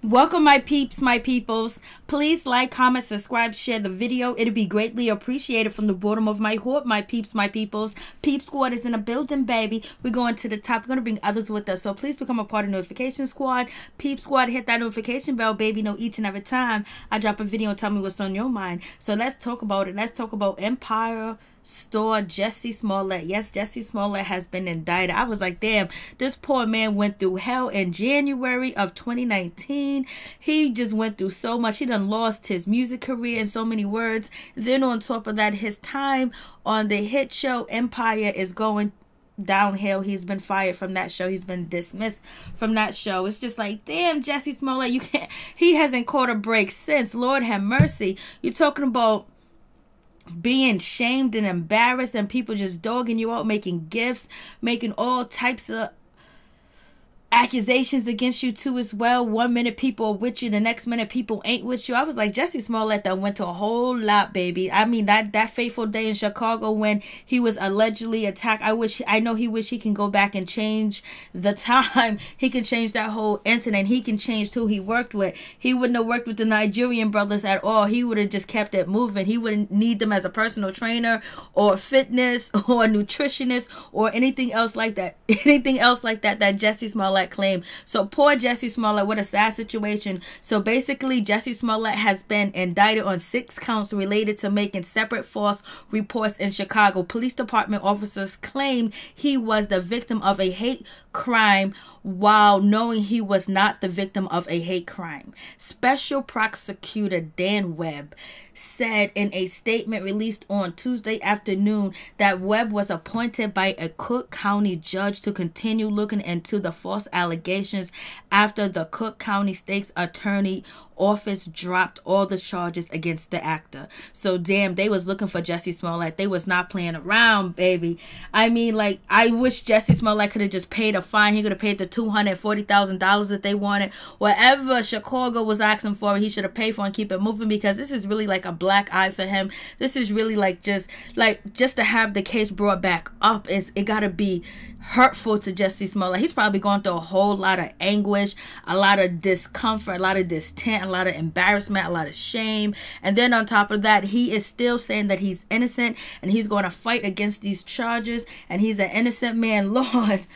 Welcome my peeps, my peoples. Please like, comment, subscribe, share the video. It'd be greatly appreciated from the bottom of my heart, my peeps, my peoples. Peep Squad is in a building, baby. We're going to the top. We're going to bring others with us. So please become a part of Notification Squad. Peep Squad, hit that notification bell, baby. Know each and every time I drop a video and tell me what's on your mind. So let's talk about it. Let's talk about Empire Store Jussie Smollett. Yes, Jussie Smollett has been indicted. I was like, damn, this poor man went through hell in January of 2019. He just went through so much. He done lost his music career in so many words. Then on top of that, his time on the hit show Empire is going downhill. He's been fired from that show. He's been dismissed from that show. It's just like, damn, Jussie Smollett, you can't, he hasn't caught a break since. Lord have mercy. You're talking about being shamed and embarrassed and people just dogging you out, making gifts, making all types of accusations against you too as well. 1 minute people are with you, the next minute people ain't with you. I was like, Jussie Smollett that went to a whole lot, baby. I mean, that fateful day in Chicago when he was allegedly attacked, I know he wish he can go back and change the time. He can change that whole incident. He can change who he worked with. He wouldn't have worked with the Nigerian brothers at all. He would have just kept it moving. He wouldn't need them as a personal trainer or fitness or a nutritionist or anything else like that. Anything else like that Jussie Smollett claim. So poor Jussie Smollett, what a sad situation. So basically, Jussie Smollett has been indicted on 6 counts related to making separate false reports in Chicago. Police department officers claim he was the victim of a hate crime while knowing he was not the victim of a hate crime. Special prosecutor Dan Webb said in a statement released on Tuesday afternoon that Webb was appointed by a Cook County judge to continue looking into the false allegations after the Cook County State's attorney office dropped all the charges against the actor. So damn, they was looking for Jussie Smollett. They was not playing around, baby. I mean, like, I wish Jussie Smollett could have just paid a fine. He could have paid the $240,000 that they wanted. Whatever Chicago was asking for, he should have paid for and keep it moving, because this is really like a black eye for him. This is really like just to have the case brought back up, it gotta be hurtful to Jussie Smollett. He's probably going through a whole lot of anguish, a lot of discomfort, a lot of distent, a lot of embarrassment, a lot of shame. And then on top of that, he is still saying that he's innocent and he's going to fight against these charges and he's an innocent man. Lord,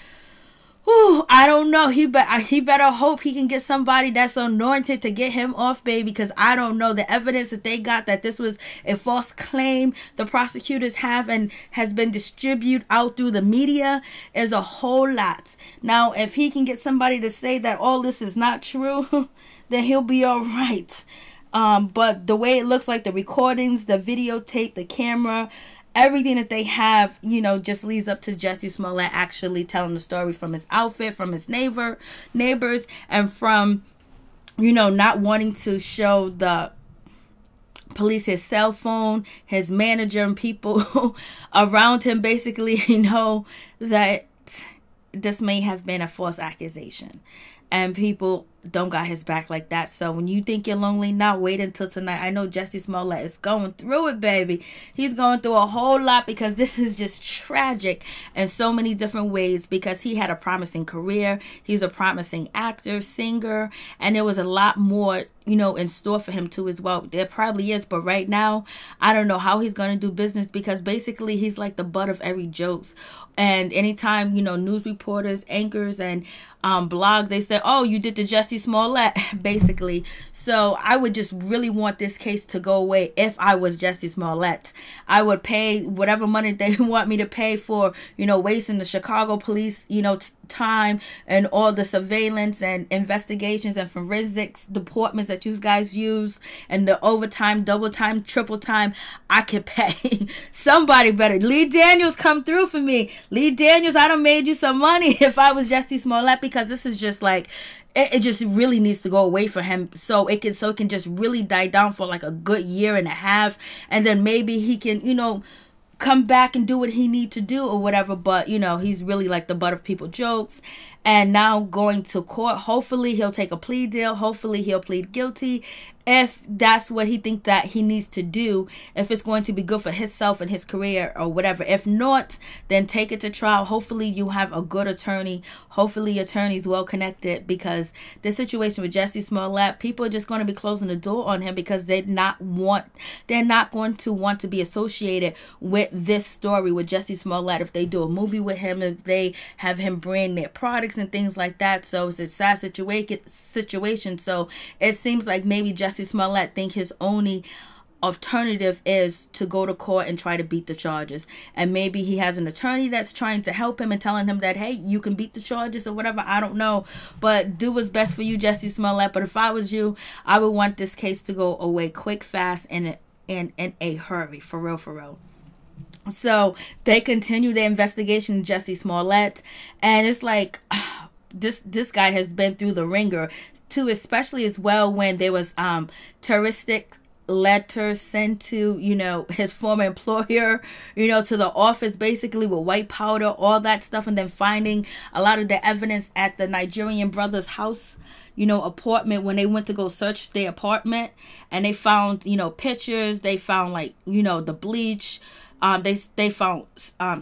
whew, I don't know. He better hope he can get somebody that's anointed to get him off, baby, because I don't know. The evidence that they got that this was a false claim the prosecutors have and has been distributed out through the media is a whole lot. Now, if he can get somebody to say that all this is not true, then he'll be all right. But the way it looks like, the recordings, the videotape, the camera, everything that they have, you know, just leads up to Jussie Smollett actually telling the story from his outfit, from his neighbors, and from, you know, not wanting to show the police his cell phone, his manager and people around him basically, you know, that this may have been a false accusation. And people don't got his back like that. So when you think you're lonely now, wait until tonight. I know Jussie Smollett is going through it, baby. He's going through a whole lot because this is just tragic in so many different ways, because he had a promising career. He's a promising actor, singer, and there was a lot more, you know, in store for him too as well. There probably is, but right now, I don't know how he's going to do business, because basically he's like the butt of every jokes. And anytime, you know, news reporters, anchors, and blogs, they say, oh, you did the Jussie Smollett, basically. So I would just really want this case to go away. If I was Jussie Smollett, I would pay whatever money they want me to pay for, you know, wasting the Chicago police, you know, time and all the surveillance and investigations and forensics departments that you guys use, and the overtime, double time, triple time. I could pay. Somebody better. Lee Daniels, come through for me. Lee Daniels, I done made you some money if I was Jussie Smollett, because this is just like, it just really needs to go away for him, so it can just really die down for like a good year and a half, and then maybe he can, you know, come back and do what he need to do or whatever. But you know, he's really like the butt of people's jokes, and now going to court. Hopefully he'll take a plea deal. Hopefully he'll plead guilty if that's what he thinks that he needs to do, if it's going to be good for himself and his career or whatever. If not, then take it to trial. Hopefully you have a good attorney. Hopefully your attorney's well connected, because the situation with Jussie Smollett, people are just going to be closing the door on him because they're not going to want to be associated with this story with Jussie Smollett if they do a movie with him, if they have him brand their products and things like that. So it's a sad situation. So it seems like maybe Jussie Smollett think his only alternative is to go to court and try to beat the charges, and maybe he has an attorney that's trying to help him and telling him that, hey, you can beat the charges or whatever. I don't know, but do what's best for you, Jussie Smollett. But if I was you, I would want this case to go away quick, fast, and in a hurry, for real. So they continue the investigation of Jussie Smollett, and it's like this guy has been through the ringer too, especially as well when there was terroristic letters sent to, his former employer, to the office, basically with white powder, all that stuff, and then finding a lot of the evidence at the Nigerian brother's house, apartment, when they went to go search their apartment, and they found, pictures, they found the bleach, they found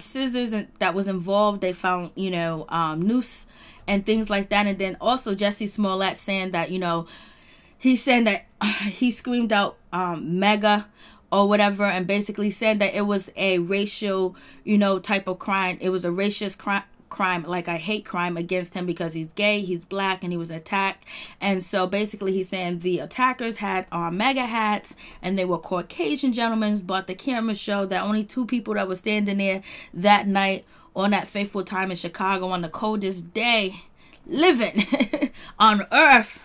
scissors that was involved, they found, noose and things like that. And then also Jussie Smollett saying that, he's saying that he screamed out mega or whatever, and basically saying that it was a racial, type of crime. It was a racist crime, like a hate crime against him because he's gay, he's black, and he was attacked. And so basically he's saying the attackers had mega hats, and they were Caucasian gentlemen, but the cameras showed that only 2 people that were standing there that night on that fateful time in Chicago on the coldest day living on earth,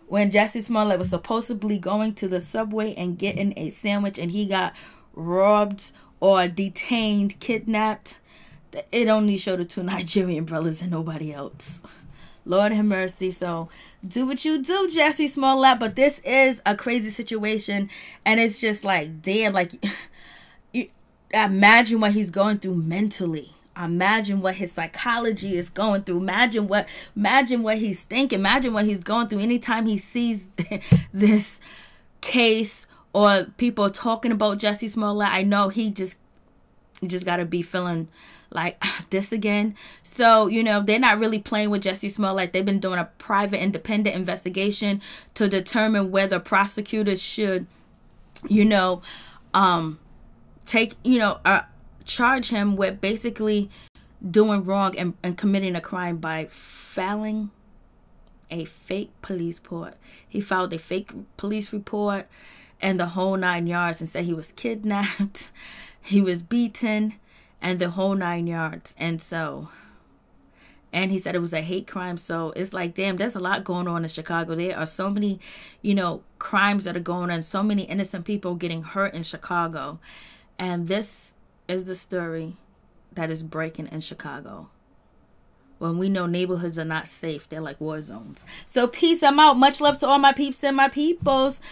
when Jussie Smollett was supposedly going to the subway and getting a sandwich, and he got robbed or detained, kidnapped. It only showed the 2 Nigerian brothers and nobody else. Lord have mercy. So do what you do, Jussie Smollett. But this is a crazy situation, and it's just like, damn, like, imagine what he's going through mentally. Imagine what his psychology is going through. Imagine what he's thinking. Imagine what he's going through anytime he sees this case or people talking about Jussie Smollett. I know he just got to be feeling like this again. So, they're not really playing with Jussie Smollett. They've been doing a private independent investigation to determine whether prosecutors should, charge him with basically doing wrong and committing a crime by filing a fake police report. He filed a fake police report and the whole 9 yards, and said he was kidnapped, he was beaten, and the whole 9 yards. And he said it was a hate crime. So it's like, damn, there's a lot going on in Chicago. There are so many, crimes that are going on, so many innocent people getting hurt in Chicago. And this is the story that is breaking in Chicago, when we know neighborhoods are not safe. They're like war zones. So peace, I'm out. Much love to all my peeps and my peoples.